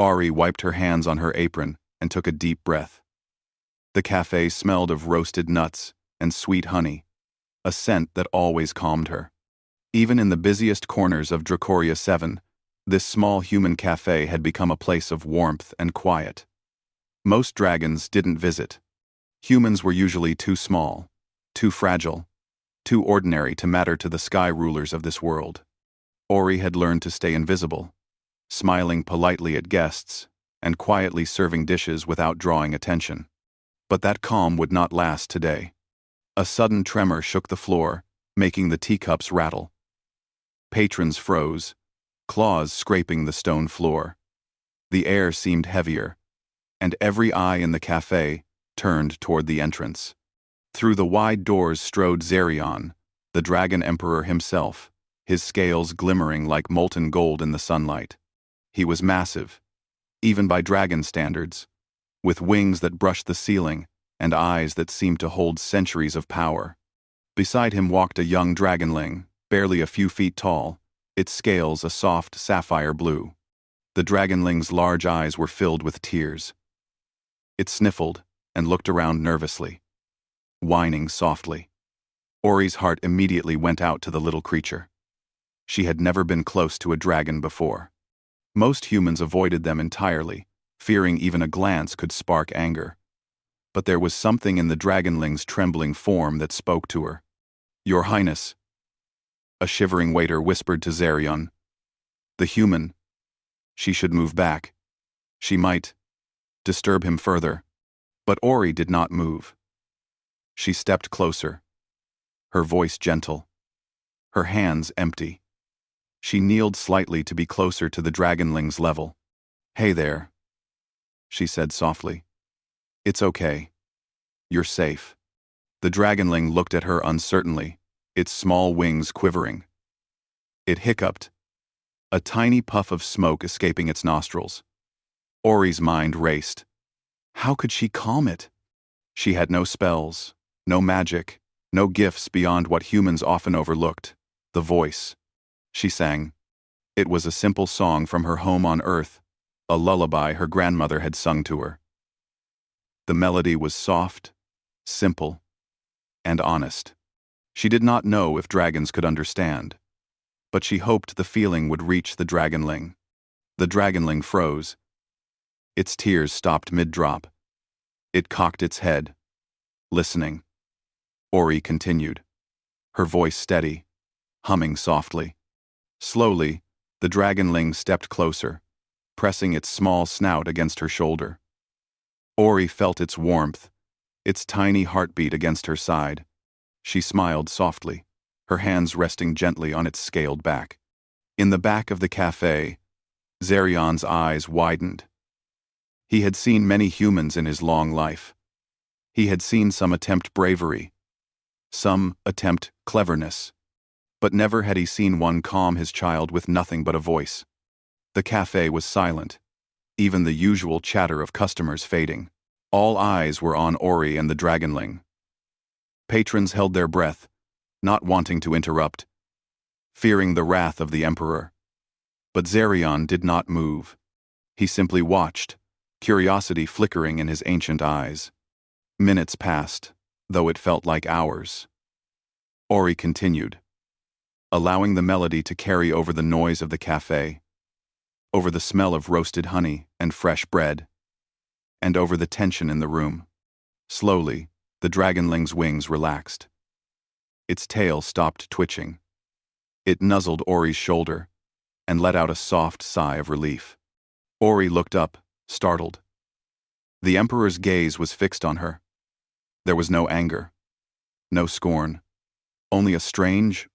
Ari wiped her hands on her apron and took a deep breath. The cafe smelled of roasted nuts and sweet honey, a scent that always calmed her. Even in the busiest corners of Dracoria 7, this small human cafe had become a place of warmth and quiet. Most dragons didn't visit. Humans were usually too small, too fragile, too ordinary to matter to the sky rulers of this world. Ori had learned to stay invisible, smiling politely at guests and quietly serving dishes without drawing attention. But that calm would not last today. A sudden tremor shook the floor, making the teacups rattle. Patrons froze, claws scraping the stone floor. The air seemed heavier, and every eye in the cafe turned toward the entrance. Through the wide doors strode Zerion, the Dragon Emperor himself, his scales glimmering like molten gold in the sunlight. He was massive, even by dragon standards, with wings that brushed the ceiling and eyes that seemed to hold centuries of power. Beside him walked a young dragonling, barely a few feet tall, its scales a soft sapphire blue. The dragonling's large eyes were filled with tears. It sniffled and looked around nervously, whining softly. Ori's heart immediately went out to the little creature. She had never been close to a dragon before. Most humans avoided them entirely, fearing even a glance could spark anger. But there was something in the dragonling's trembling form that spoke to her. "Your Highness," a shivering waiter whispered to Zerion. "The human. She should move back. She might disturb him further." But Ori did not move. She stepped closer, her voice gentle, her hands empty. She kneeled slightly to be closer to the dragonling's level. "Hey there," she said softly. "It's okay. You're safe." The dragonling looked at her uncertainly, its small wings quivering. It hiccuped, a tiny puff of smoke escaping its nostrils. Ori's mind raced. How could she calm it? She had no spells, no magic, no gifts beyond what humans often overlooked, the voice. She sang. It was a simple song from her home on Earth, a lullaby her grandmother had sung to her. The melody was soft, simple, and honest. She did not know if dragons could understand, but she hoped the feeling would reach the dragonling. The dragonling froze. Its tears stopped mid-drop. It cocked its head, listening. Ori continued, her voice steady, humming softly. Slowly, the dragonling stepped closer, pressing its small snout against her shoulder. Ori felt its warmth, its tiny heartbeat against her side. She smiled softly, her hands resting gently on its scaled back. In the back of the cafe, Zerion's eyes widened. He had seen many humans in his long life. He had seen some attempt bravery, some attempt cleverness, but never had he seen one calm his child with nothing but a voice. The cafe was silent, even the usual chatter of customers fading. All eyes were on Ori and the dragonling. Patrons held their breath, not wanting to interrupt, fearing the wrath of the emperor. But Zerion did not move. He simply watched, curiosity flickering in his ancient eyes. Minutes passed, though it felt like hours. Ori continued, allowing the melody to carry over the noise of the cafe, over the smell of roasted honey and fresh bread, and over the tension in the room. Slowly, the dragonling's wings relaxed. Its tail stopped twitching. It nuzzled Ori's shoulder and let out a soft sigh of relief. Ori looked up, startled. The emperor's gaze was fixed on her. There was no anger, no scorn, only a strange,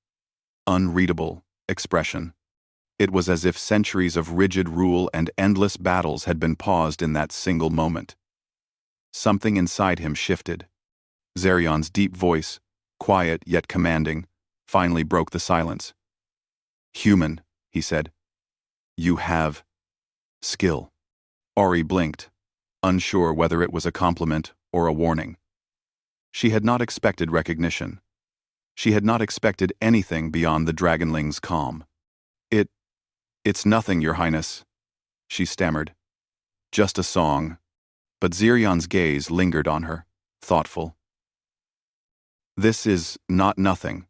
unreadable expression. It was as if centuries of rigid rule and endless battles had been paused in that single moment. Something inside him shifted. Zerion's deep voice, quiet yet commanding, finally broke the silence. "Human," he said. "You have skill." Ori blinked, unsure whether it was a compliment or a warning. She had not expected recognition. She had not expected anything beyond the dragonling's calm. It's nothing, Your Highness," she stammered. Just a song. But Zirion's gaze lingered on her, thoughtful. This is not nothing.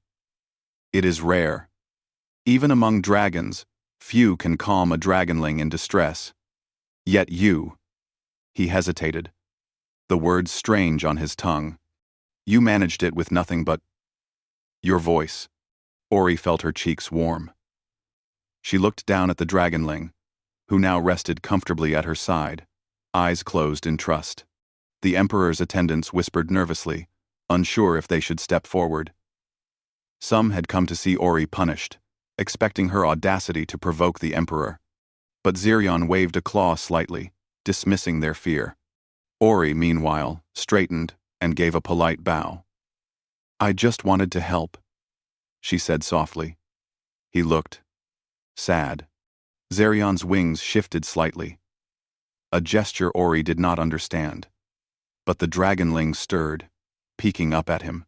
It is rare. Even among dragons, few can calm a dragonling in distress. Yet you. He hesitated, the words strange on his tongue. You managed it with nothing but your voice. Ori felt her cheeks warm. She looked down at the dragonling, who now rested comfortably at her side, eyes closed in trust. The Emperor's attendants whispered nervously, unsure if they should step forward. Some had come to see Ori punished, expecting her audacity to provoke the Emperor. But Zirion waved a claw slightly, dismissing their fear. Ori, meanwhile, straightened and gave a polite bow. I just wanted to help, she said softly. He looked sad. Zirion's wings shifted slightly. A gesture Ori did not understand. But the dragonling stirred, peeking up at him.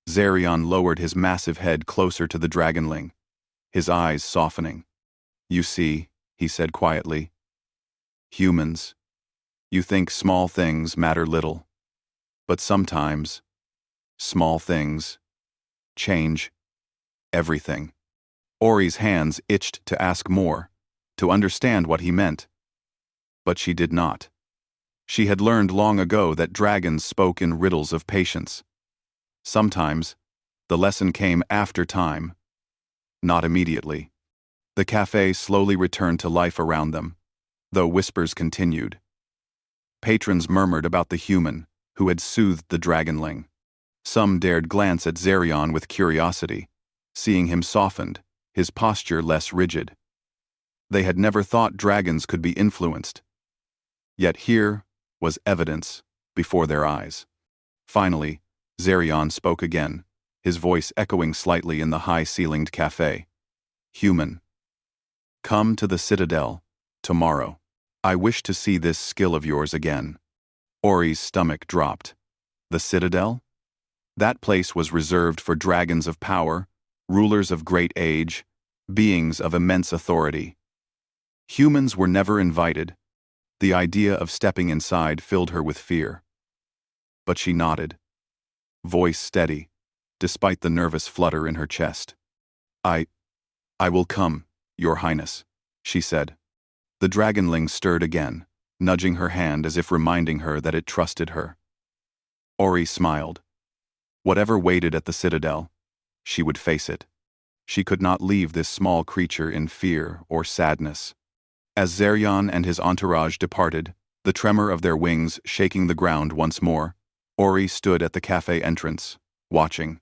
Zirion lowered his massive head closer to the dragonling, his eyes softening. You see, he said quietly. Humans. You think small things matter little. But sometimes, small things change everything. Ori's hands itched to ask more, to understand what he meant. But she did not. She had learned long ago that dragons spoke in riddles of patience. Sometimes, the lesson came after time, not immediately. The cafe slowly returned to life around them, though whispers continued. Patrons murmured about the Humyn, who had soothed the dragonling. Some dared glance at Zirion with curiosity, seeing him softened, his posture less rigid. They had never thought dragons could be influenced. Yet here was evidence before their eyes. Finally, Zirion spoke again, his voice echoing slightly in the high-ceilinged cafe. Humyn. Come to the Citadel, tomorrow. I wish to see this skill of yours again. Ori's stomach dropped. The Citadel? That place was reserved for dragons of power, rulers of great age, beings of immense authority. Humans were never invited. The idea of stepping inside filled her with fear. But she nodded, voice steady, despite the nervous flutter in her chest. I will come, Your Highness, she said. The dragonling stirred again, nudging her hand as if reminding her that it trusted her. Ori smiled. Whatever waited at the Citadel, she would face it. She could not leave this small creature in fear or sadness. As Zirion and his entourage departed, the tremor of their wings shaking the ground once more, Ori stood at the cafe entrance, watching.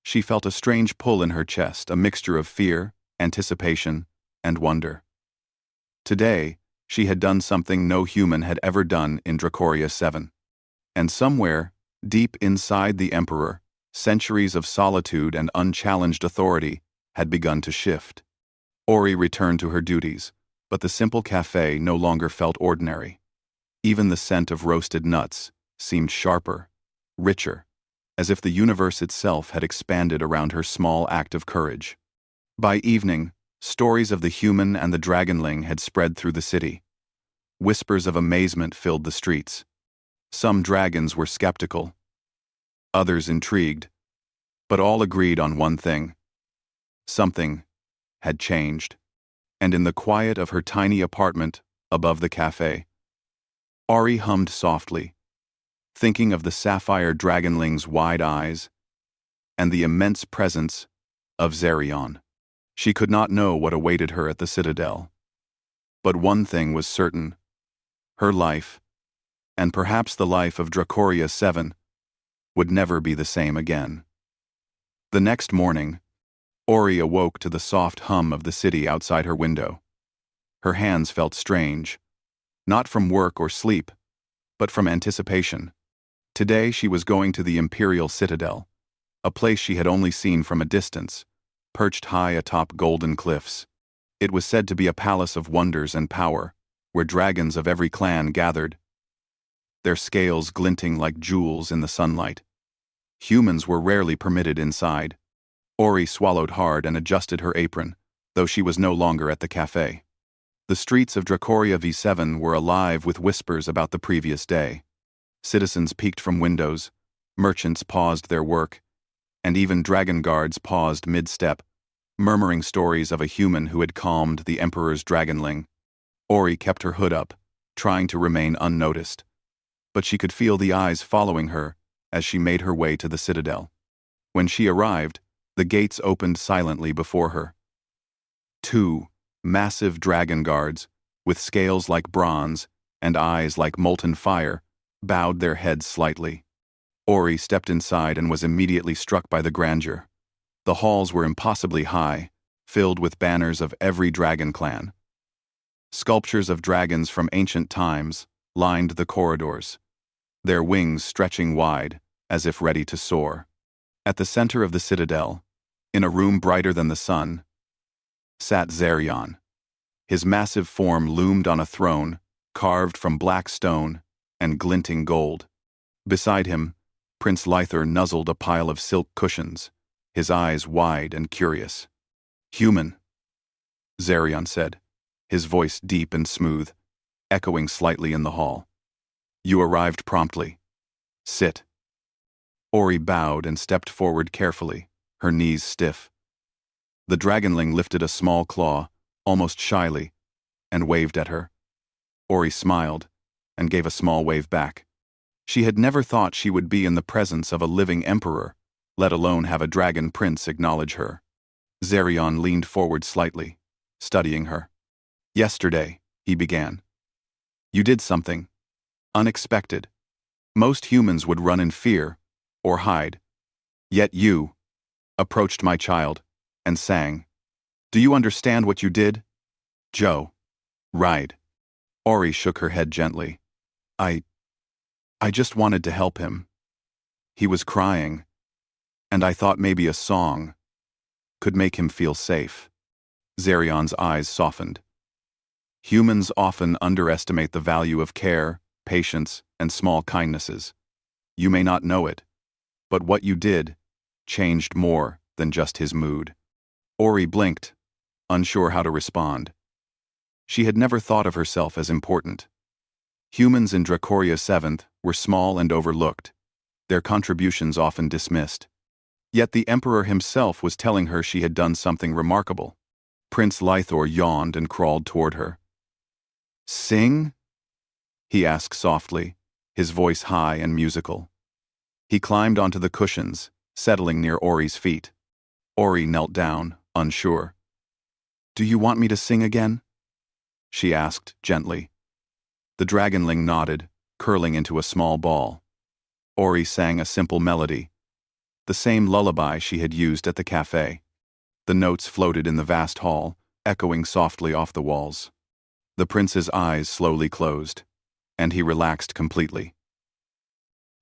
She felt a strange pull in her chest, a mixture of fear, anticipation, and wonder. Today, she had done something no human had ever done in Dracoria 7. And somewhere, deep inside the Emperor, centuries of solitude and unchallenged authority had begun to shift. Ori returned to her duties, but the simple cafe no longer felt ordinary. Even the scent of roasted nuts seemed sharper, richer, as if the universe itself had expanded around her small act of courage. By evening, stories of the Humyn and the dragonling had spread through the city. Whispers of amazement filled the streets. Some dragons were skeptical, others intrigued, but all agreed on one thing. Something had changed. And in the quiet of her tiny apartment above the cafe, Ori hummed softly, thinking of the sapphire dragonling's wide eyes and the immense presence of Zirion. She could not know what awaited her at the Citadel. But one thing was certain. Her life, and perhaps the life of Dracoria 7, would never be the same again. The next morning, Ori awoke to the soft hum of the city outside her window. Her hands felt strange, not from work or sleep, but from anticipation. Today she was going to the Imperial Citadel, a place she had only seen from a distance, perched high atop golden cliffs. It was said to be a palace of wonders and power, where dragons of every clan gathered, their scales glinting like jewels in the sunlight. Humans were rarely permitted inside. Ori swallowed hard and adjusted her apron, though she was no longer at the cafe. The streets of Dracoria V7 were alive with whispers about the previous day. Citizens peeked from windows, merchants paused their work, and even dragon guards paused mid-step, murmuring stories of a human who had calmed the Emperor's Dragonling. Ori kept her hood up, trying to remain unnoticed, but she could feel the eyes following her as she made her way to the citadel. When she arrived, the gates opened silently before her. Two massive dragon guards, with scales like bronze and eyes like molten fire, bowed their heads slightly. Ori stepped inside and was immediately struck by the grandeur. The halls were impossibly high, filled with banners of every dragon clan. Sculptures of dragons from ancient times lined the corridors, their wings stretching wide, as if ready to soar. At the center of the citadel, in a room brighter than the sun, sat Zerion. His massive form loomed on a throne, carved from black stone and glinting gold. Beside him, Prince Lythor nuzzled a pile of silk cushions, his eyes wide and curious. "Humyn," Zerion said, his voice deep and smooth, echoing slightly in the hall. "You arrived promptly. Sit." Ori bowed and stepped forward carefully, her knees stiff. The Dragonling lifted a small claw, almost shyly, and waved at her. Ori smiled and gave a small wave back. She had never thought she would be in the presence of a living emperor, let alone have a dragon prince acknowledge her. Zerion leaned forward slightly, studying her. "Yesterday," he began, "you did something unexpected. Most humans would run in fear or hide. Yet you approached my child and sang. Do you understand what you did? Joe. Ride." Ori shook her head gently. I just wanted to help him. He was crying, and I thought maybe a song could make him feel safe." Zerion's eyes softened. Humans often underestimate the value of care, patience, and small kindnesses. You may not know it, but what you did changed more than just his mood. Ori blinked, unsure how to respond. She had never thought of herself as important. Humans in Dracoria 7th were small and overlooked, their contributions often dismissed. Yet the Emperor himself was telling her she had done something remarkable. Prince Lythor yawned and crawled toward her. "Sing?" he asked softly, his voice high and musical. He climbed onto the cushions, settling near Ori's feet. Ori knelt down, unsure. "Do you want me to sing again?" she asked gently. The Dragonling nodded, curling into a small ball. Ori sang a simple melody, the same lullaby she had used at the cafe. The notes floated in the vast hall, echoing softly off the walls. The prince's eyes slowly closed, and he relaxed completely.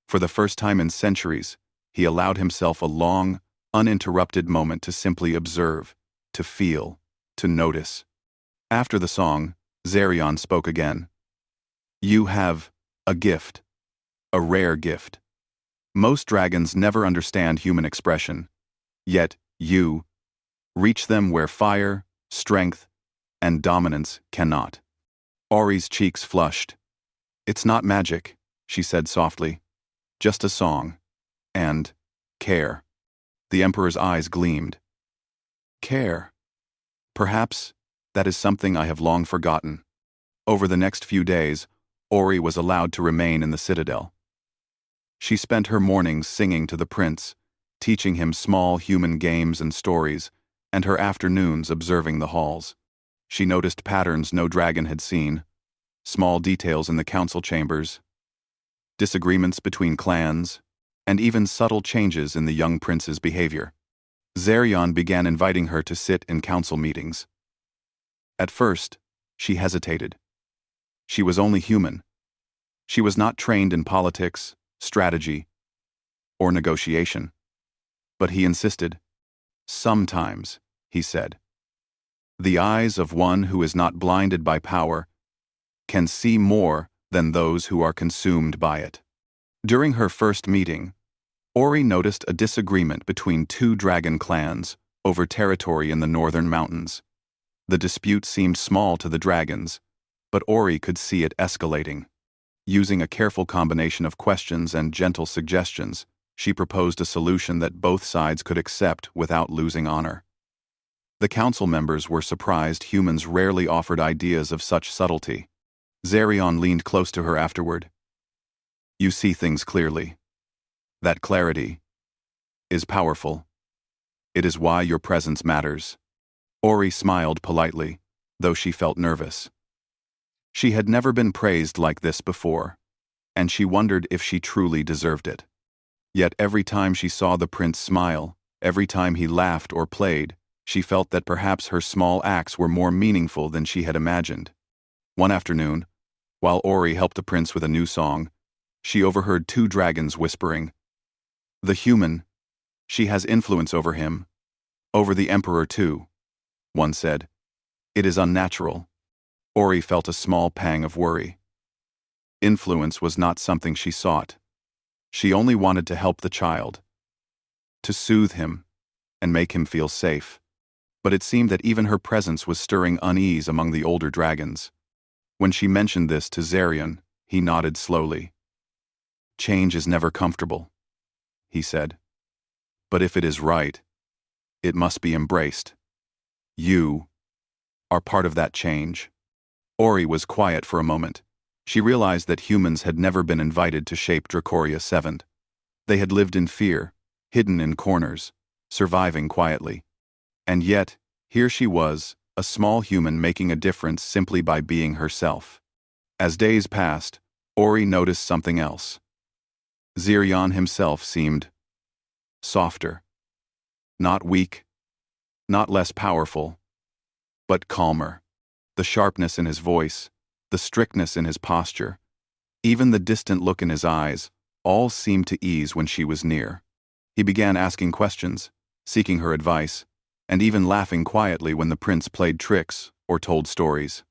For the first time in centuries, he allowed himself a long, uninterrupted moment to simply observe, to feel, to notice. After the song, Zerion spoke again. "You have a gift, a rare gift. Most dragons never understand human expression, yet you reach them where fire, strength, and dominance cannot." Ori's cheeks flushed. "It's not magic," she said softly. "Just a song. And care." The Emperor's eyes gleamed. "Care. Perhaps that is something I have long forgotten." Over the next few days, Ori was allowed to remain in the citadel. She spent her mornings singing to the prince, teaching him small human games and stories, and her afternoons observing the halls. She noticed patterns no dragon had seen, small details in the council chambers, disagreements between clans, and even subtle changes in the young prince's behavior. Zerion began inviting her to sit in council meetings. At first, she hesitated. She was only human. She was not trained in politics, strategy, or negotiation. But he insisted. "Sometimes," he said, "the eyes of one who is not blinded by power can see more than those who are consumed by it." During her first meeting, Ori noticed a disagreement between two dragon clans over territory in the northern mountains. The dispute seemed small to the dragons, but Ori could see it escalating. Using a careful combination of questions and gentle suggestions, she proposed a solution that both sides could accept without losing honor. The council members were surprised humans rarely offered ideas of such subtlety. Zarion leaned close to her afterward. "You see things clearly. That clarity is powerful. It is why your presence matters." Ori smiled politely, though she felt nervous. She had never been praised like this before, and she wondered if she truly deserved it. Yet every time she saw the prince smile, every time he laughed or played, she felt that perhaps her small acts were more meaningful than she had imagined. One afternoon, while Ori helped the prince with a new song, she overheard two dragons whispering, "The Humyn, she has influence over him. Over the emperor too," one said. "It is unnatural." Ori felt a small pang of worry. Influence was not something she sought. She only wanted to help the child, to soothe him, and make him feel safe. But it seemed that even her presence was stirring unease among the older dragons. When she mentioned this to Zarion, he nodded slowly. "Change is never comfortable," he said. "But if it is right, it must be embraced. You are part of that change." Ori was quiet for a moment. She realized that humans had never been invited to shape Dracoria 7. They had lived in fear, hidden in corners, surviving quietly. And yet, here she was, a small human making a difference simply by being herself. As days passed, Ori noticed something else. Zarion himself seemed softer. Not weak, not less powerful, but calmer. The sharpness in his voice, the strictness in his posture, even the distant look in his eyes, all seemed to ease when she was near. He began asking questions, seeking her advice, and even laughing quietly when the prince played tricks or told stories.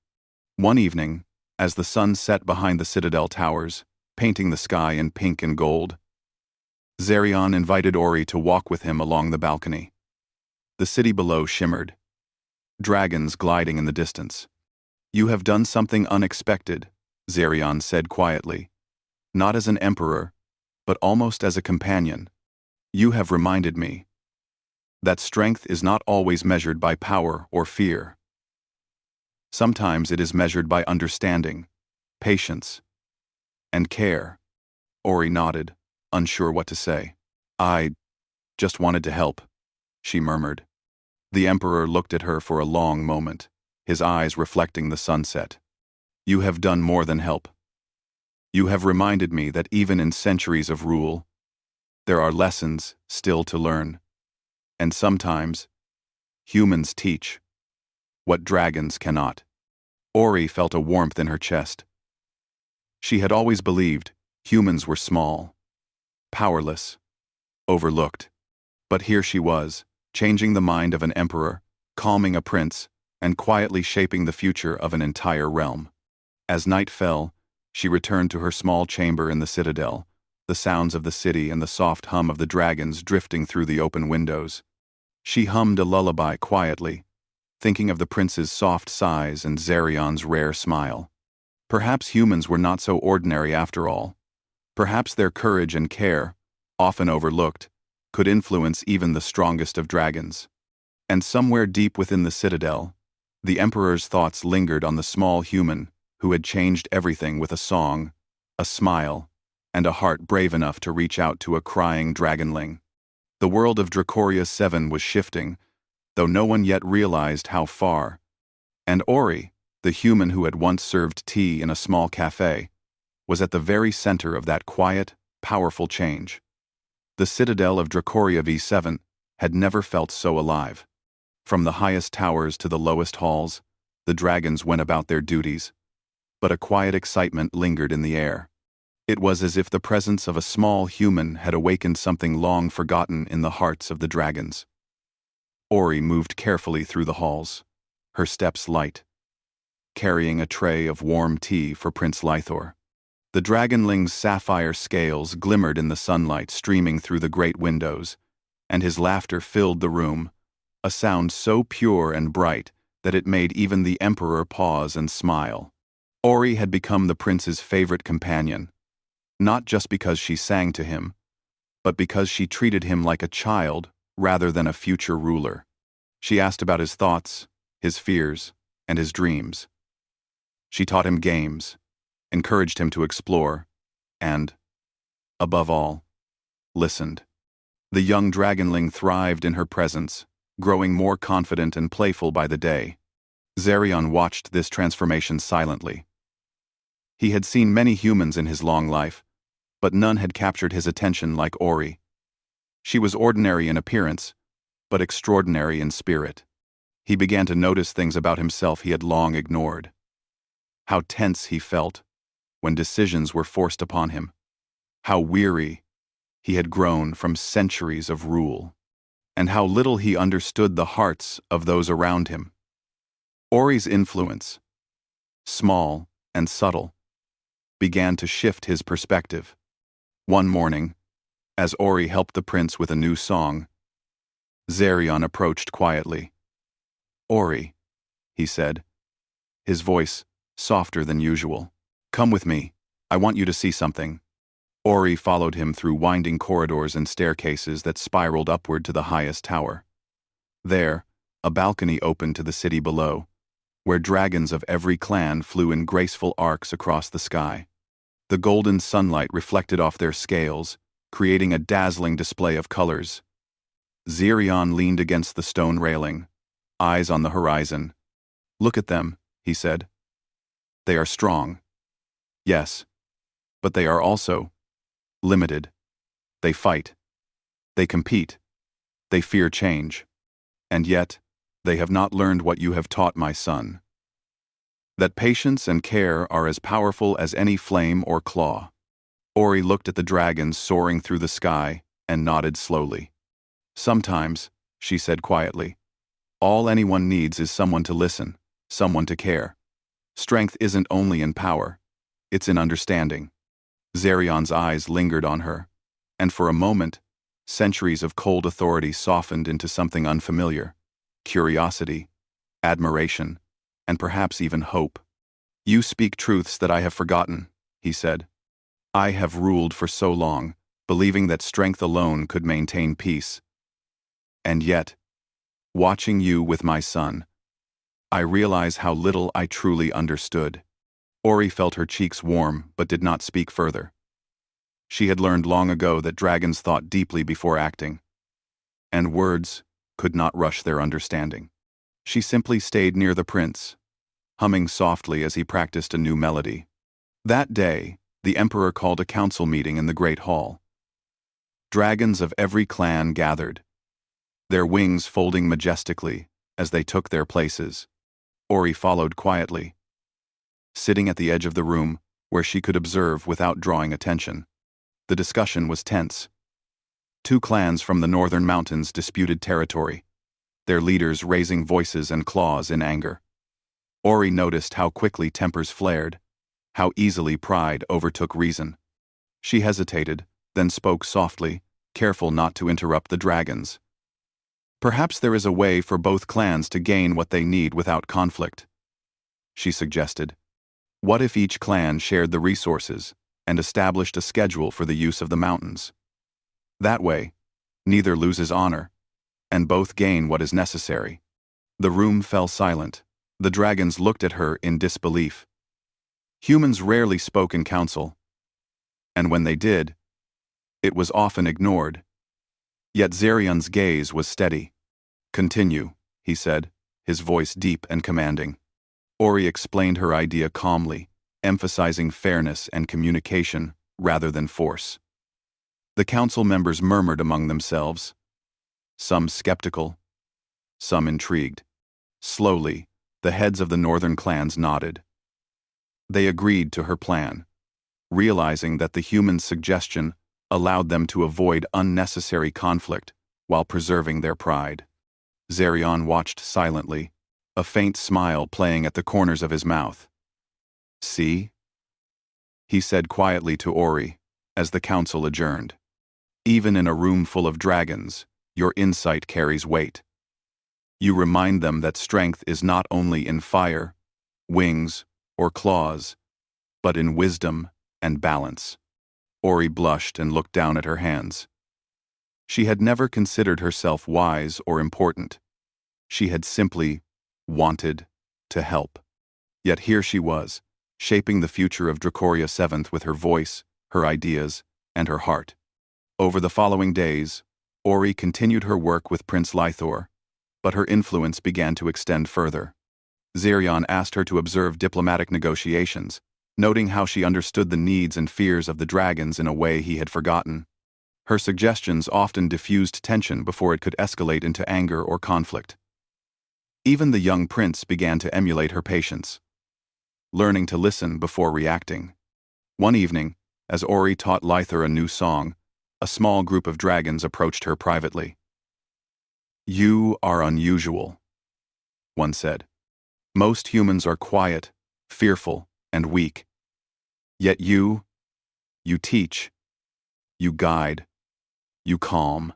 One evening, as the sun set behind the citadel towers, painting the sky in pink and gold, Zarion invited Ori to walk with him along the balcony. The city below shimmered, dragons gliding in the distance. "You have done something unexpected," Zarion said quietly. "Not as an emperor, but almost as a companion. You have reminded me that strength is not always measured by power or fear. Sometimes it is measured by understanding, patience, and care." Ori nodded, unsure what to say. "I just wanted to help," she murmured. The emperor looked at her for a long moment, his eyes reflecting the sunset. "You have done more than help. You have reminded me that even in centuries of rule, there are lessons still to learn. And sometimes, humans teach what dragons cannot." Ori felt a warmth in her chest. She had always believed humans were small, powerless, overlooked. But here she was, changing the mind of an emperor, calming a prince, and quietly shaping the future of an entire realm. As night fell, she returned to her small chamber in the citadel, the sounds of the city and the soft hum of the dragons drifting through the open windows. She hummed a lullaby quietly, thinking of the prince's soft sighs and Zarion's rare smile. Perhaps humans were not so ordinary after all. Perhaps their courage and care, often overlooked, could influence even the strongest of dragons. And somewhere deep within the citadel, the emperor's thoughts lingered on the small human who had changed everything with a song, a smile, and a heart brave enough to reach out to a crying dragonling. The world of Dracoria 7 was shifting, though no one yet realized how far. And Ori, the human who had once served tea in a small cafe, was at the very center of that quiet, powerful change. The citadel of Dracoria V7 had never felt so alive. From the highest towers to the lowest halls, the dragons went about their duties, but a quiet excitement lingered in the air. It was as if the presence of a small human had awakened something long forgotten in the hearts of the dragons. Ori moved carefully through the halls, her steps light, carrying a tray of warm tea for Prince Lythor. The dragonling's sapphire scales glimmered in the sunlight streaming through the great windows, and his laughter filled the room, a sound so pure and bright that it made even the emperor pause and smile. Ori had become the prince's favorite companion, not just because she sang to him, but because she treated him like a child rather than a future ruler. She asked about his thoughts, his fears, and his dreams. She taught him games, encouraged him to explore, and, above all, listened. The young Dragonling thrived in her presence, growing more confident and playful by the day. Zerion watched this transformation silently. He had seen many humans in his long life, but none had captured his attention like Ori. She was ordinary in appearance, but extraordinary in spirit. He began to notice things about himself he had long ignored. How tense he felt when decisions were forced upon him. How weary he had grown from centuries of rule. And how little he understood the hearts of those around him. Ori's influence, small and subtle, began to shift his perspective. One morning, as Ori helped the prince with a new song, Zerion approached quietly. "Ori," he said, his voice softer than usual. "Come with me. I want you to see something." Ori followed him through winding corridors and staircases that spiraled upward to the highest tower. There, a balcony opened to the city below, where dragons of every clan flew in graceful arcs across the sky. The golden sunlight reflected off their scales, creating a dazzling display of colors. Zerion leaned against the stone railing, eyes on the horizon. "Look at them," he said. "They are strong. Yes, but they are also limited. They fight. They compete. They fear change. And yet, they have not learned what you have taught my son. That patience and care are as powerful as any flame or claw." Ori looked at the dragons soaring through the sky and nodded slowly. "Sometimes," she said quietly, "all anyone needs is someone to listen, someone to care. Strength isn't only in power, it's in understanding." Zerion's eyes lingered on her, and for a moment, centuries of cold authority softened into something unfamiliar: curiosity, admiration, and perhaps even hope. "You speak truths that I have forgotten," he said. "I have ruled for so long, believing that strength alone could maintain peace. And yet, watching you with my son, I realize how little I truly understood." Ori felt her cheeks warm but did not speak further. She had learned long ago that dragons thought deeply before acting, and words could not rush their understanding. She simply stayed near the prince, humming softly as he practiced a new melody. That day, the emperor called a council meeting in the great hall. Dragons of every clan gathered, their wings folding majestically as they took their places. Ori followed quietly, sitting at the edge of the room where she could observe without drawing attention. The discussion was tense. Two clans from the northern mountains disputed territory, their leaders raising voices and claws in anger. Ori noticed how quickly tempers flared, how easily pride overtook reason. She hesitated, then spoke softly, careful not to interrupt the dragons. "Perhaps there is a way for both clans to gain what they need without conflict," she suggested. "What if each clan shared the resources and established a schedule for the use of the mountains? That way, neither loses honor, and both gain what is necessary." The room fell silent. The dragons looked at her in disbelief. Humans rarely spoke in council, and when they did, it was often ignored. Yet Zerion's gaze was steady. "Continue," he said, his voice deep and commanding. Ori explained her idea calmly, emphasizing fairness and communication rather than force. The council members murmured among themselves, some skeptical, some intrigued. Slowly, the heads of the northern clans nodded. They agreed to her plan, realizing that the human suggestion allowed them to avoid unnecessary conflict while preserving their pride. Zerion watched silently, a faint smile playing at the corners of his mouth. "See?" he said quietly to Ori as the council adjourned. "Even in a room full of dragons, your insight carries weight. You remind them that strength is not only in fire, wings, or claws, but in wisdom and balance. Ori blushed and looked down at her hands. She had never considered herself wise or important. She had simply wanted to help. Yet here she was, shaping the future of Dracoria 7th with her voice, her ideas, and her heart. Over the following days, Ori continued her work with Prince Lythor, but her influence began to extend further. Zerion asked her to observe diplomatic negotiations, noting how she understood the needs and fears of the dragons in a way he had forgotten. Her suggestions often diffused tension before it could escalate into anger or conflict. Even the young prince began to emulate her patience, learning to listen before reacting. One evening, as Ori taught Lythor a new song, a small group of dragons approached her privately. "You are unusual," one said. "Most humans are quiet, fearful, and weak. Yet you teach, you guide, you calm.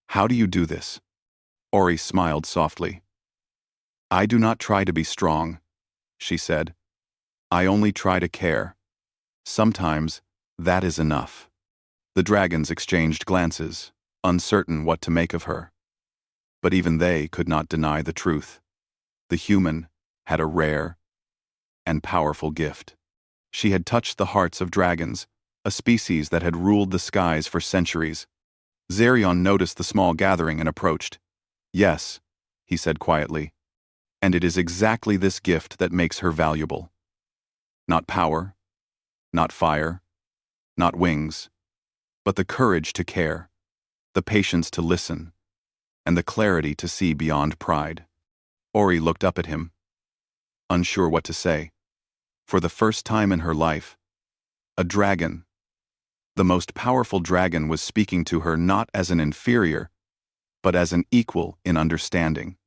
How do you do this?" Ori smiled softly. "I do not try to be strong," she said. "I only try to care. Sometimes that is enough." The dragons exchanged glances, uncertain what to make of her. But even they could not deny the truth. The human had a rare and powerful gift. She had touched the hearts of dragons, a species that had ruled the skies for centuries. Zerion noticed the small gathering and approached. "Yes," he said quietly, "and it is exactly this gift that makes her valuable. Not power, not fire, not wings, but the courage to care, the patience to listen, and the clarity to see beyond pride." Ori looked up at him, unsure what to say. For the first time in her life, a dragon, the most powerful dragon, was speaking to her not as an inferior, but as an equal in understanding.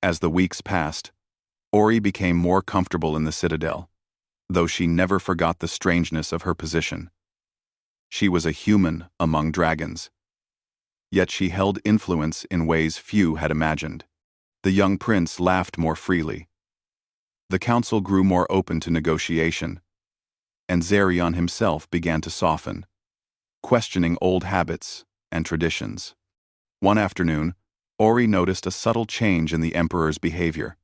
As the weeks passed, Ori became more comfortable in the citadel, though she never forgot the strangeness of her position. She was a human among dragons, yet she held influence in ways few had imagined. The young prince laughed more freely. The council grew more open to negotiation, and Zerion himself began to soften, questioning old habits and traditions. One afternoon, Ori noticed a subtle change in the emperor's behavior.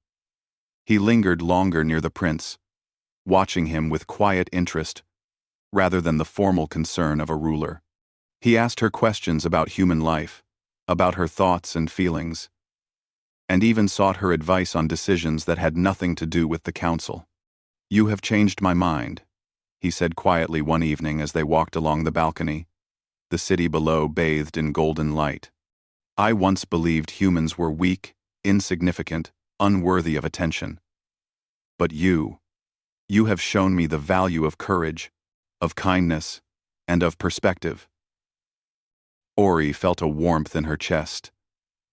He lingered longer near the prince, watching him with quiet interest rather than the formal concern of a ruler. He asked her questions about human life, about her thoughts and feelings, and even sought her advice on decisions that had nothing to do with the council. "You have changed my mind," he said quietly one evening as they walked along the balcony, the city below bathed in golden light. "I once believed humans were weak, insignificant, unworthy of attention. But you have shown me the value of courage, of kindness, and of perspective." Ori felt a warmth in her chest.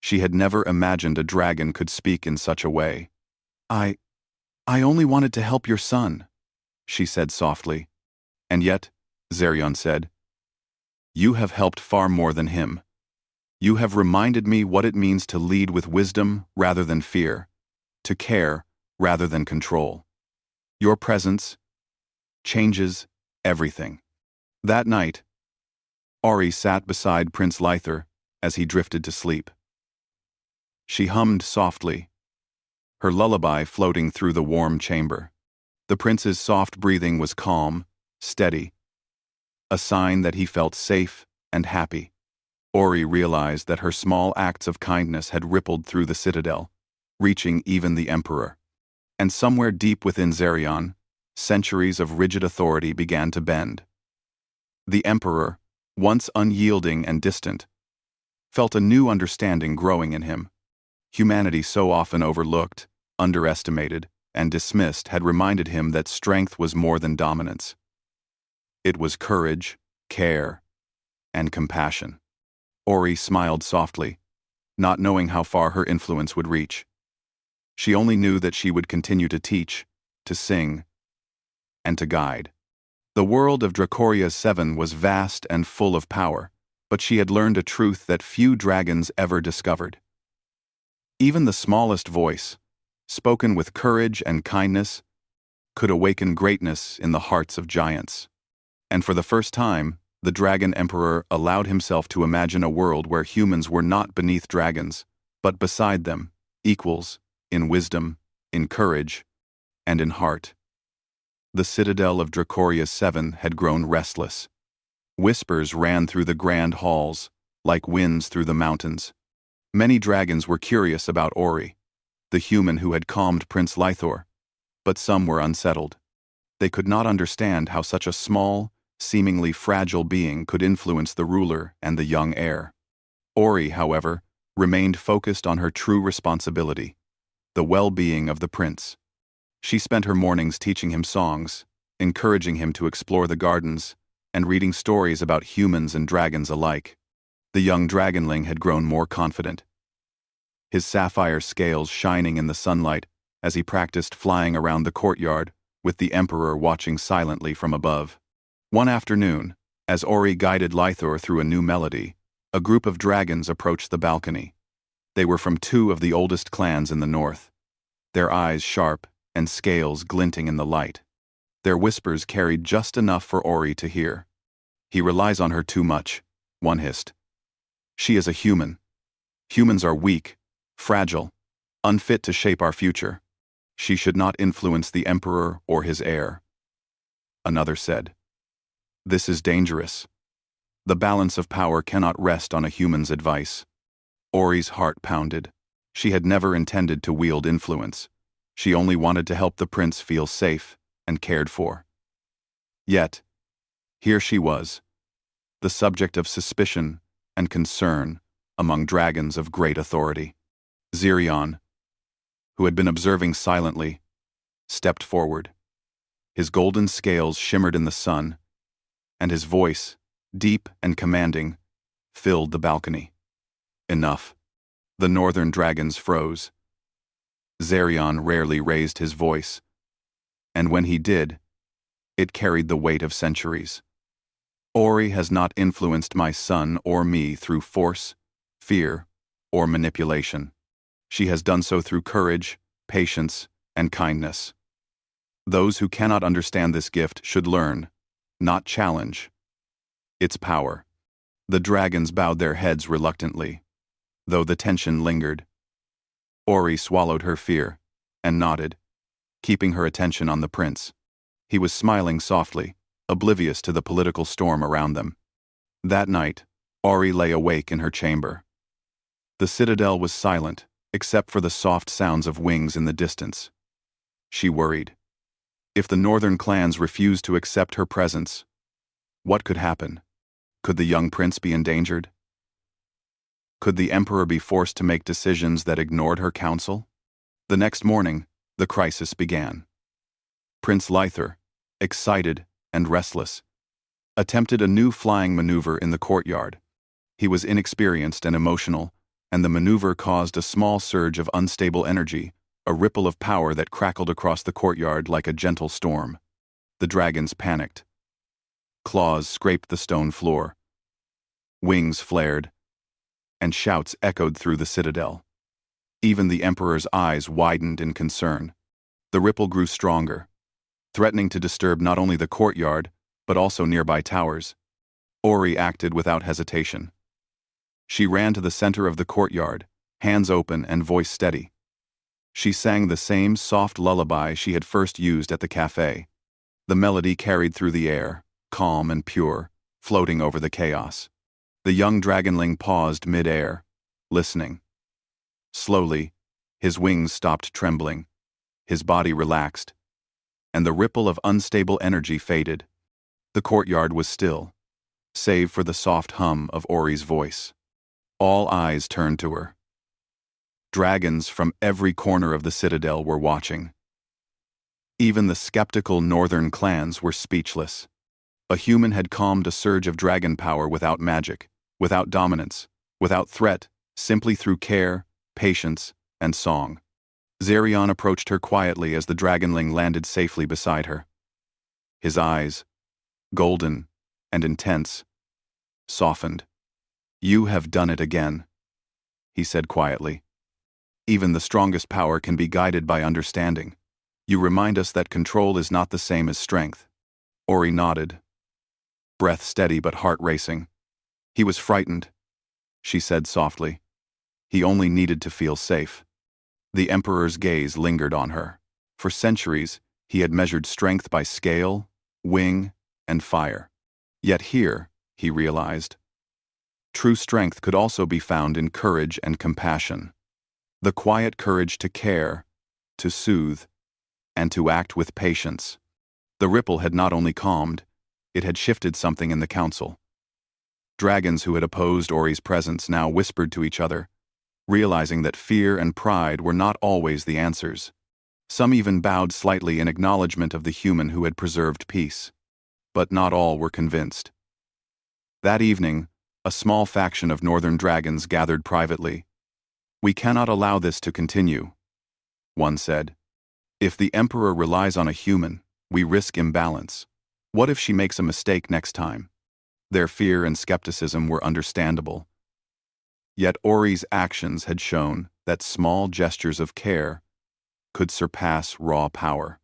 She had never imagined a dragon could speak in such a way. I only wanted to help your son," she said softly. "And yet," Zerion said, "you have helped far more than him. You have reminded me what it means to lead with wisdom rather than fear, to care rather than control. Your presence changes everything." That night, Ori sat beside Prince Lythor as he drifted to sleep. She hummed softly, her lullaby floating through the warm chamber. The prince's soft breathing was calm, steady, a sign that he felt safe and happy. Ori realized that her small acts of kindness had rippled through the citadel, reaching even the emperor. And somewhere deep within Zerion, centuries of rigid authority began to bend. The emperor, once unyielding and distant, felt a new understanding growing in him. Humanity, so often overlooked, underestimated, and dismissed, had reminded him that strength was more than dominance. It was courage, care, and compassion. Ori smiled softly, not knowing how far her influence would reach. She only knew that she would continue to teach, to sing, and to guide. The world of Dracoria 7 was vast and full of power, but she had learned a truth that few dragons ever discovered. Even the smallest voice, spoken with courage and kindness, could awaken greatness in the hearts of giants. And for the first time, the Dragon Emperor allowed himself to imagine a world where humans were not beneath dragons, but beside them, equals, in wisdom, in courage, and in heart. The citadel of Dracoria's 7 had grown restless. Whispers ran through the grand halls, like winds through the mountains. Many dragons were curious about Ori, the human who had calmed Prince Lythor, but some were unsettled. They could not understand how such a small, seemingly fragile being could influence the ruler and the young heir. Ori, however, remained focused on her true responsibility, the well-being of the prince. She spent her mornings teaching him songs, encouraging him to explore the gardens, and reading stories about humans and dragons alike. The young Dragonling had grown more confident, his sapphire scales shining in the sunlight as he practiced flying around the courtyard, with the Emperor watching silently from above. One afternoon, as Ori guided Lythor through a new melody, a group of dragons approached the balcony. They were from 2 of the oldest clans in the north, their eyes sharp and scales glinting in the light. Their whispers carried just enough for Ori to hear. "He relies on her too much," one hissed. "She is a human. Humans are weak, fragile, unfit to shape our future. She should not influence the Emperor or his heir." Another said, "This is dangerous. The balance of power cannot rest on a human's advice." Ori's heart pounded. She had never intended to wield influence. She only wanted to help the prince feel safe and cared for. Yet, here she was, the subject of suspicion and concern among dragons of great authority. Zirion, who had been observing silently, stepped forward. His golden scales shimmered in the sun, and his voice, deep and commanding, filled the balcony. Enough. The northern dragons froze. Zirion rarely raised his voice, and when he did, it carried the weight of centuries. "Ori has not influenced my son or me through force, fear, or manipulation. She has done so through courage, patience, and kindness. Those who cannot understand this gift should learn, not challenge, its power." The dragons bowed their heads reluctantly, though the tension lingered. Ori swallowed her fear and nodded, keeping her attention on the prince. He was smiling softly, oblivious to the political storm around them. That night, Ori lay awake in her chamber. The citadel was silent, except for the soft sounds of wings in the distance. She worried. If the northern clans refused to accept her presence, what could happen? Could the young prince be endangered? Could the emperor be forced to make decisions that ignored her counsel? The next morning, the crisis began. Prince Lythor, excited and restless, attempted a new flying maneuver in the courtyard. He was inexperienced and emotional, and the maneuver caused a small surge of unstable energy, a ripple of power that crackled across the courtyard like a gentle storm. The dragons panicked. Claws scraped the stone floor. Wings flared, and shouts echoed through the citadel. Even the emperor's eyes widened in concern. The ripple grew stronger, threatening to disturb not only the courtyard, but also nearby towers. Ori acted without hesitation. She ran to the center of the courtyard, hands open and voice steady. She sang the same soft lullaby she had first used at the cafe. The melody carried through the air, calm and pure, floating over the chaos. The young Dragonling paused mid-air, listening. Slowly, his wings stopped trembling, his body relaxed, and the ripple of unstable energy faded. The courtyard was still, save for the soft hum of Ori's voice. All eyes turned to her. Dragons from every corner of the citadel were watching. Even the skeptical northern clans were speechless. A human had calmed a surge of dragon power without magic, without dominance, without threat, simply through care, patience, and song. Zirion approached her quietly as the Dragonling landed safely beside her. His eyes, golden and intense, softened. "You have done it again," he said quietly. Even the strongest power can be guided by understanding. You remind us that control is not the same as strength. Ori nodded, breath steady but heart racing. He was frightened, she said softly. He only needed to feel safe. The Emperor's gaze lingered on her. For centuries, he had measured strength by scale, wing, and fire. Yet here, he realized, true strength could also be found in courage and compassion. The quiet courage to care, to soothe, and to act with patience. The ripple had not only calmed, it had shifted something in the council. Dragons who had opposed Ori's presence now whispered to each other, realizing that fear and pride were not always the answers. Some even bowed slightly in acknowledgement of the human who had preserved peace. But not all were convinced. That evening, a small faction of northern dragons gathered privately. "We cannot allow this to continue," one said. "If the Emperor relies on a human, we risk imbalance. What if she makes a mistake next time?" Their fear and skepticism were understandable. Yet Ori's actions had shown that small gestures of care could surpass raw power.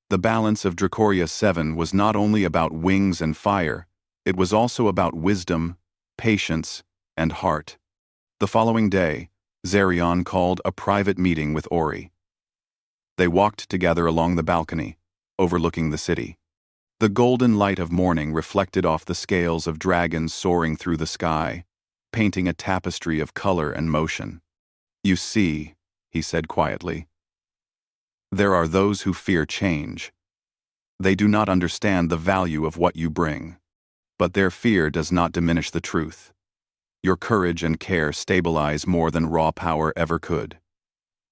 The balance of Dracoria 7 was not only about wings and fire, it was also about wisdom, patience, and heart. The following day, Zerion called a private meeting with Ori. They walked together along the balcony, overlooking the city. The golden light of morning reflected off the scales of dragons soaring through the sky, painting a tapestry of color and motion. "You see," he said quietly, "there are those who fear change. They do not understand the value of what you bring. But their fear does not diminish the truth. Your courage and care stabilize more than raw power ever could.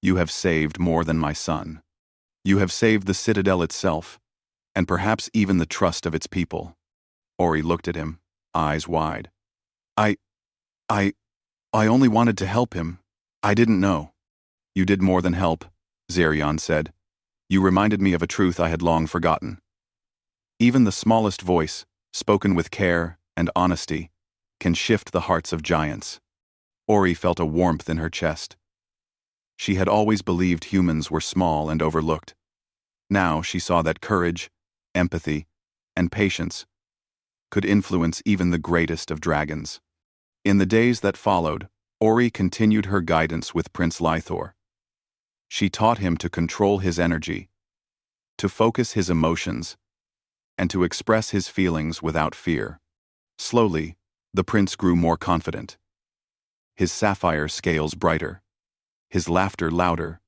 You have saved more than my son. You have saved the citadel itself, and perhaps even the trust of its people." Ori looked at him, eyes wide. I only wanted to help him. I didn't know." "You did more than help," Zerion said. "You reminded me of a truth I had long forgotten. Even the smallest voice, spoken with care and honesty, can shift the hearts of giants." Ori felt a warmth in her chest. She had always believed humans were small and overlooked. Now she saw that courage, empathy, and patience could influence even the greatest of dragons. In the days that followed, Ori continued her guidance with Prince Lythor. She taught him to control his energy, to focus his emotions, and to express his feelings without fear. Slowly, the prince grew more confident. His sapphire scales brighter, his laughter louder,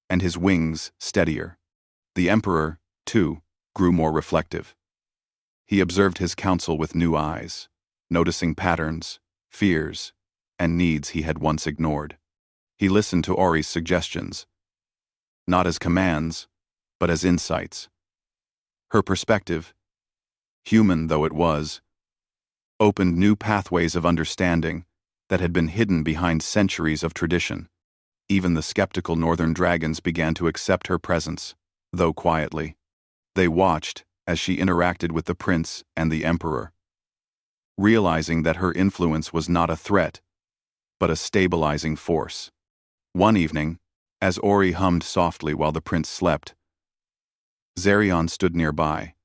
and his wings steadier. The Emperor, too, grew more reflective. He observed his council with new eyes, noticing patterns, fears, and needs he had once ignored. He listened to Ori's suggestions, not as commands, but as insights. Her perspective, human though it was, opened new pathways of understanding that had been hidden behind centuries of tradition. Even the skeptical northern dragons began to accept her presence, though quietly. They watched as she interacted with the prince and the emperor, realizing that her influence was not a threat, but a stabilizing force. One evening, as Ori hummed softly while the prince slept, Zerion stood nearby,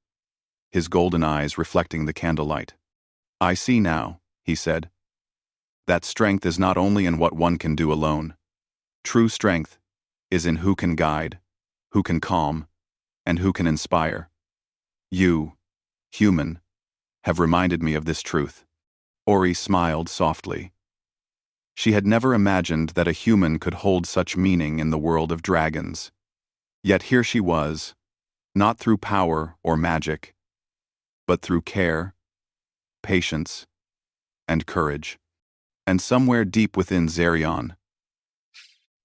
his golden eyes reflecting the candlelight. "I see now," he said, "that strength is not only in what one can do alone. True strength is in who can guide, who can calm, and who can inspire. You, Humyn, have reminded me of this truth." Ori smiled softly. She had never imagined that a human could hold such meaning in the world of dragons. Yet here she was, not through power or magic, but through care, patience, and courage. And somewhere deep within Zerion,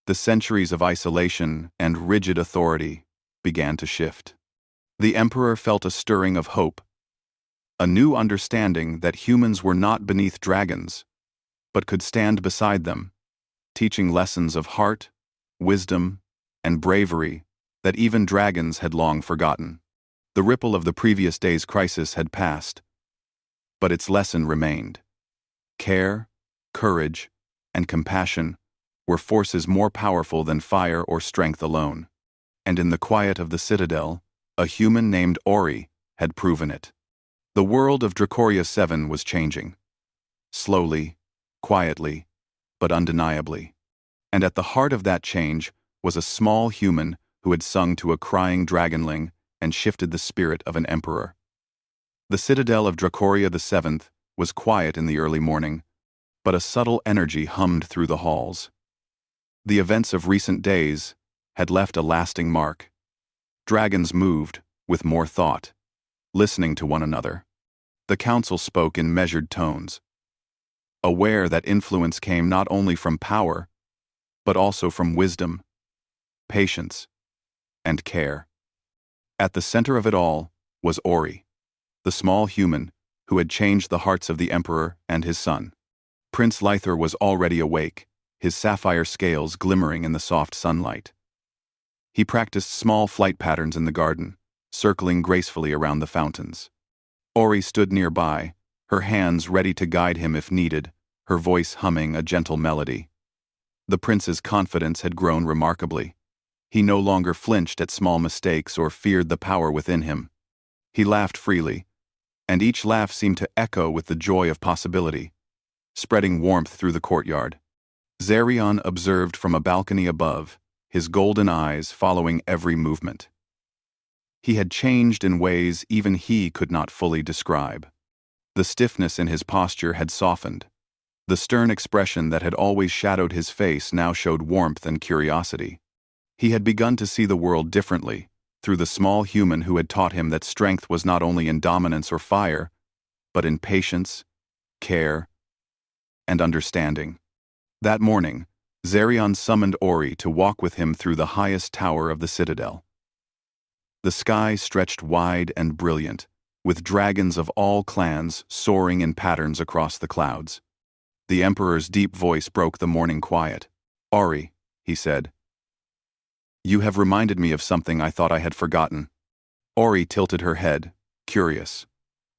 the centuries of isolation and rigid authority began to shift. The Emperor felt a stirring of hope, a new understanding that humans were not beneath dragons, but could stand beside them, teaching lessons of heart, wisdom, and bravery that even dragons had long forgotten. The ripple of the previous day's crisis had passed, but its lesson remained. Care, courage, and compassion were forces more powerful than fire or strength alone. And in the quiet of the citadel, a human named Ori had proven it. The world of Dracoria 7 was changing. Slowly, quietly, but undeniably. And at the heart of that change was a small human who had sung to a crying dragonling and shifted the spirit of an emperor. The citadel of Dracoria the 7th was quiet in the early morning, but a subtle energy hummed through the halls. The events of recent days had left a lasting mark. Dragons moved, with more thought, listening to one another. The council spoke in measured tones, aware that influence came not only from power, but also from wisdom, patience, and care. At the center of it all was Ori, the small human who had changed the hearts of the emperor and his son. Prince Lythar was already awake, his sapphire scales glimmering in the soft sunlight. He practiced small flight patterns in the garden, circling gracefully around the fountains. Ori stood nearby, her hands ready to guide him if needed, her voice humming a gentle melody. The prince's confidence had grown remarkably. He no longer flinched at small mistakes or feared the power within him. He laughed freely, and each laugh seemed to echo with the joy of possibility, spreading warmth through the courtyard. Zarion observed from a balcony above, his golden eyes following every movement. He had changed in ways even he could not fully describe. The stiffness in his posture had softened. The stern expression that had always shadowed his face now showed warmth and curiosity. He had begun to see the world differently, through the small human who had taught him that strength was not only in dominance or fire, but in patience, care, and understanding. That morning, Zarion summoned Ori to walk with him through the highest tower of the citadel. The sky stretched wide and brilliant, with dragons of all clans soaring in patterns across the clouds. The emperor's deep voice broke the morning quiet. "Ori," he said, "you have reminded me of something I thought I had forgotten." Ori tilted her head, curious.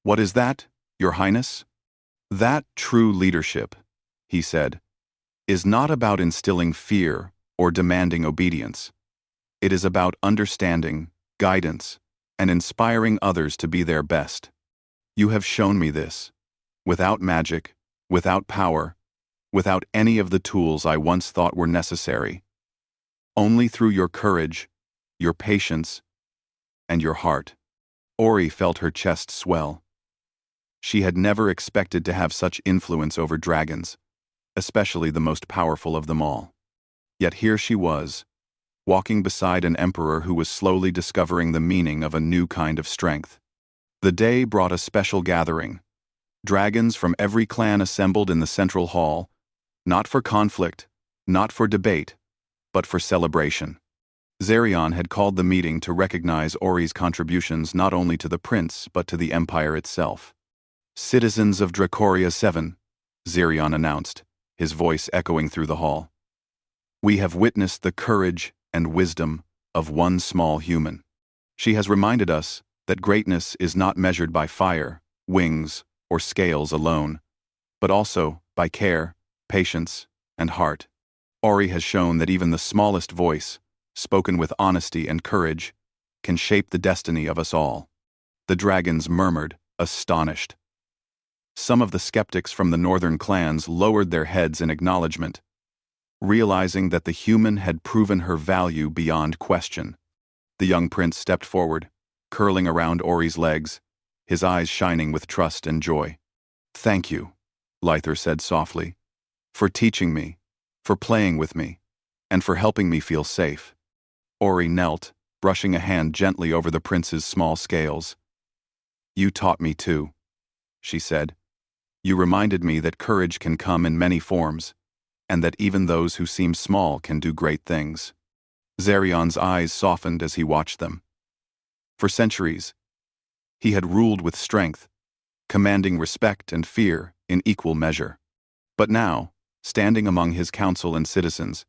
"What is that, Your Highness?" "That true leadership," he said, "is not about instilling fear or demanding obedience. It is about understanding, guidance, and inspiring others to be their best. You have shown me this. Without magic, without power, without any of the tools I once thought were necessary. Only through your courage, your patience, and your heart." Ori felt her chest swell. She had never expected to have such influence over dragons, especially the most powerful of them all. Yet here she was, walking beside an emperor who was slowly discovering the meaning of a new kind of strength. The day brought a special gathering. Dragons from every clan assembled in the central hall, not for conflict, not for debate, but for celebration. Zarion had called the meeting to recognize Ori's contributions not only to the prince but to the empire itself. "Citizens of Dracoria 7, Zarion announced, his voice echoing through the hall. "We have witnessed the courage and wisdom of one small human. She has reminded us that greatness is not measured by fire, wings, or scales alone, but also by care, patience, and heart. Ori has shown that even the smallest voice, spoken with honesty and courage, can shape the destiny of us all." The dragons murmured, astonished. Some of the skeptics from the northern clans lowered their heads in acknowledgement, realizing that the human had proven her value beyond question. The young prince stepped forward, curling around Ori's legs, his eyes shining with trust and joy. "Thank you," Lythar said softly, "for teaching me, for playing with me, and for helping me feel safe." Ori knelt, brushing a hand gently over the prince's small scales. "You taught me too," she said. "You reminded me that courage can come in many forms, and that even those who seem small can do great things." Zarion's eyes softened as he watched them. For centuries, he had ruled with strength, commanding respect and fear in equal measure. But now, standing among his council and citizens,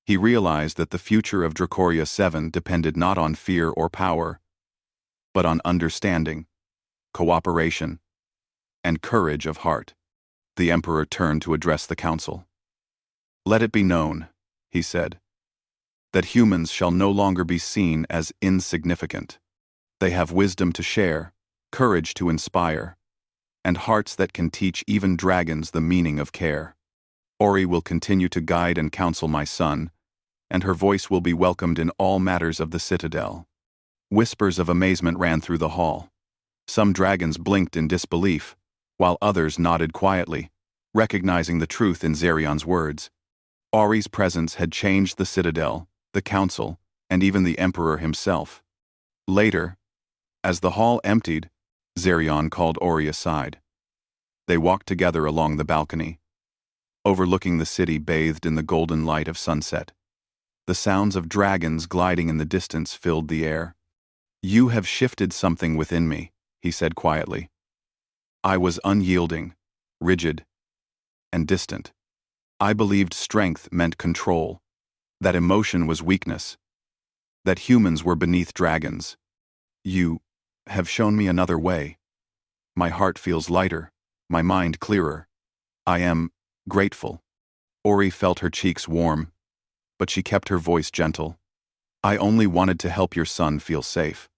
he realized that the future of Dracoria 7 depended not on fear or power, but on understanding, cooperation, and courage of heart. The emperor turned to address the council. Let it be known, he said, that humans shall no longer be seen as insignificant. They have wisdom to share, courage to inspire, and hearts that can teach even dragons the meaning of care. Ori will continue to guide and counsel my son, and her voice will be welcomed in all matters of the citadel. Whispers of amazement ran through the hall. Some dragons blinked in disbelief, while others nodded quietly, recognizing the truth in Zerion's words. Ori's presence had changed the citadel, the council, and even the emperor himself. Later, as the hall emptied, Zerion called Ori aside. They walked together along the balcony, overlooking the city bathed in the golden light of sunset. The sounds of dragons gliding in the distance filled the air. "You have shifted something within me," he said quietly. "I was unyielding, rigid, and distant. I believed strength meant control, that emotion was weakness, that humans were beneath dragons. You have shown me another way. My heart feels lighter, my mind clearer. I am grateful." Ori felt her cheeks warm, but she kept her voice gentle. "I only wanted to help your son feel safe.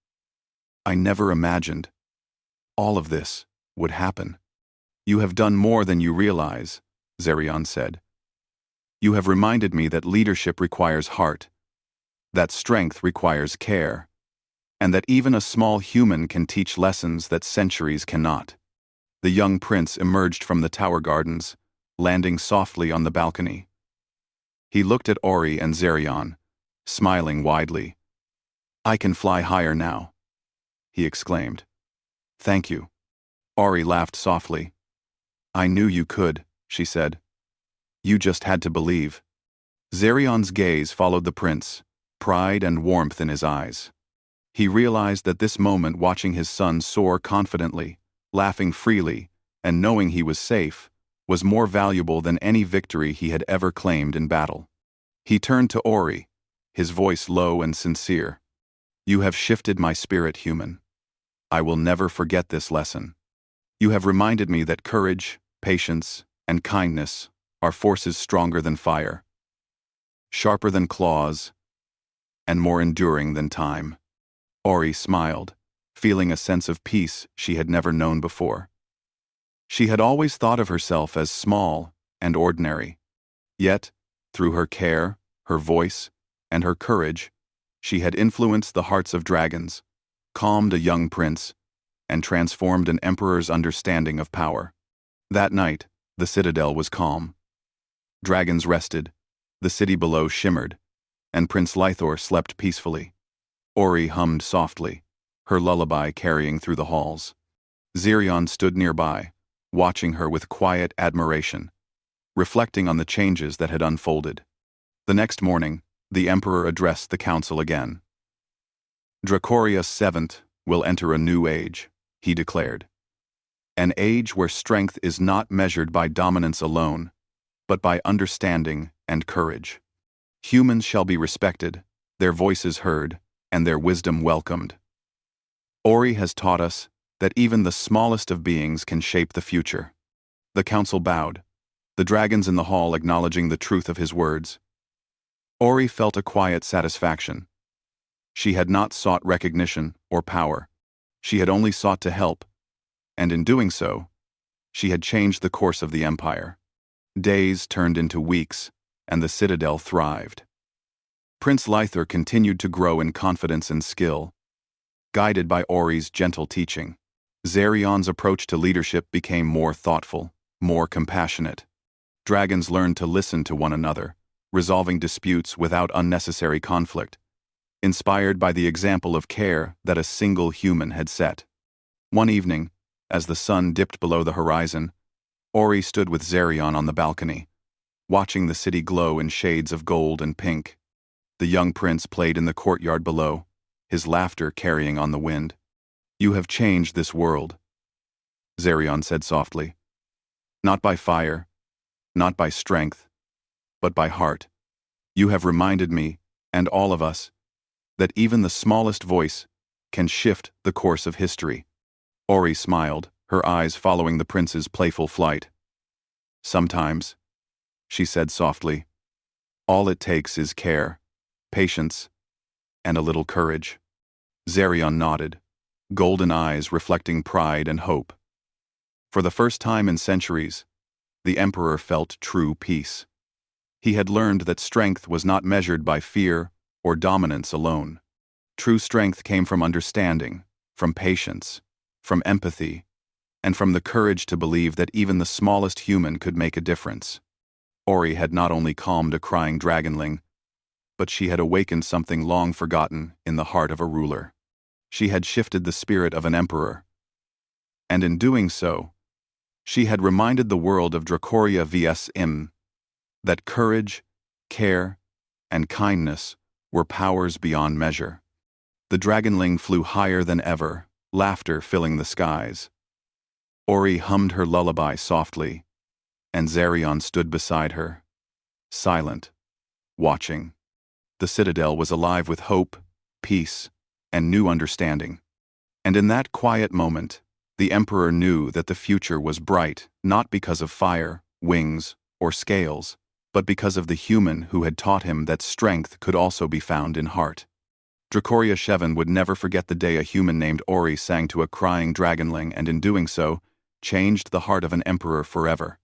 I never imagined all of this would happen." "You have done more than you realize," Zerion said. "You have reminded me that leadership requires heart, that strength requires care, and that even a small human can teach lessons that centuries cannot." The young prince emerged from the tower gardens, landing softly on the balcony. He looked at Ori and Zerion, smiling widely. "I can fly higher now," he exclaimed. "Thank you." Ori laughed softly. "I knew you could," she said. "You just had to believe." Zerion's gaze followed the prince, pride and warmth in his eyes. He realized that this moment, watching his son soar confidently, laughing freely, and knowing he was safe, was more valuable than any victory he had ever claimed in battle. He turned to Ori, his voice low and sincere. "You have shifted my spirit, Humyn. I will never forget this lesson. You have reminded me that courage, patience, and kindness are forces stronger than fire, sharper than claws, and more enduring than time." Ori smiled, feeling a sense of peace she had never known before. She had always thought of herself as small and ordinary. Yet, through her care, her voice, and her courage, she had influenced the hearts of dragons, calmed a young prince, and transformed an emperor's understanding of power. That night, the citadel was calm. Dragons rested, the city below shimmered, and Prince Lythor slept peacefully. Ori hummed softly, her lullaby carrying through the halls. Zerion stood nearby, watching her with quiet admiration, reflecting on the changes that had unfolded. The next morning, the emperor addressed the council again. "Dracoria VII will enter a new age," he declared. "An age where strength is not measured by dominance alone, but by understanding and courage. Humans shall be respected, their voices heard, and their wisdom welcomed. Ori has taught us that even the smallest of beings can shape the future." The council bowed, the dragons in the hall acknowledging the truth of his words. Ori felt a quiet satisfaction. She had not sought recognition or power. She had only sought to help, and in doing so, she had changed the course of the empire. Days turned into weeks, and the citadel thrived. Prince Lythor continued to grow in confidence and skill, guided by Ori's gentle teaching. Zerion's approach to leadership became more thoughtful, more compassionate. Dragons learned to listen to one another, resolving disputes without unnecessary conflict, inspired by the example of care that a single human had set. One evening, as the sun dipped below the horizon, Ori stood with Zerion on the balcony, watching the city glow in shades of gold and pink. The young prince played in the courtyard below, his laughter carrying on the wind. "You have changed this world," Zerion said softly. "Not by fire, not by strength, but by heart. You have reminded me, and all of us, that even the smallest voice can shift the course of history." Ori smiled, her eyes following the prince's playful flight. "Sometimes," she said softly, All it takes is care, patience, and a little courage. Zarion nodded, golden eyes reflecting pride and hope. For the first time in centuries, the Emperor felt true peace. He had learned that strength was not measured by fear or dominance alone. True strength came from understanding, from patience, from empathy, and from the courage to believe that even the smallest human could make a difference. Ori had not only calmed a crying dragonling, but she had awakened something long forgotten in the heart of a ruler. She had shifted the spirit of an emperor. And in doing so, she had reminded the world of Dracoria vs. That courage, care, and kindness were powers beyond measure. The dragonling flew higher than ever, laughter filling the skies. Ori hummed her lullaby softly, and Zarion stood beside her, silent, watching. The citadel was alive with hope, peace, and new understanding. And in that quiet moment, the Emperor knew that the future was bright, not because of fire, wings, or scales, but because of the human who had taught him that strength could also be found in heart. Dracoria Shevan would never forget the day a human named Ori sang to a crying dragonling and in doing so, changed the heart of an emperor forever.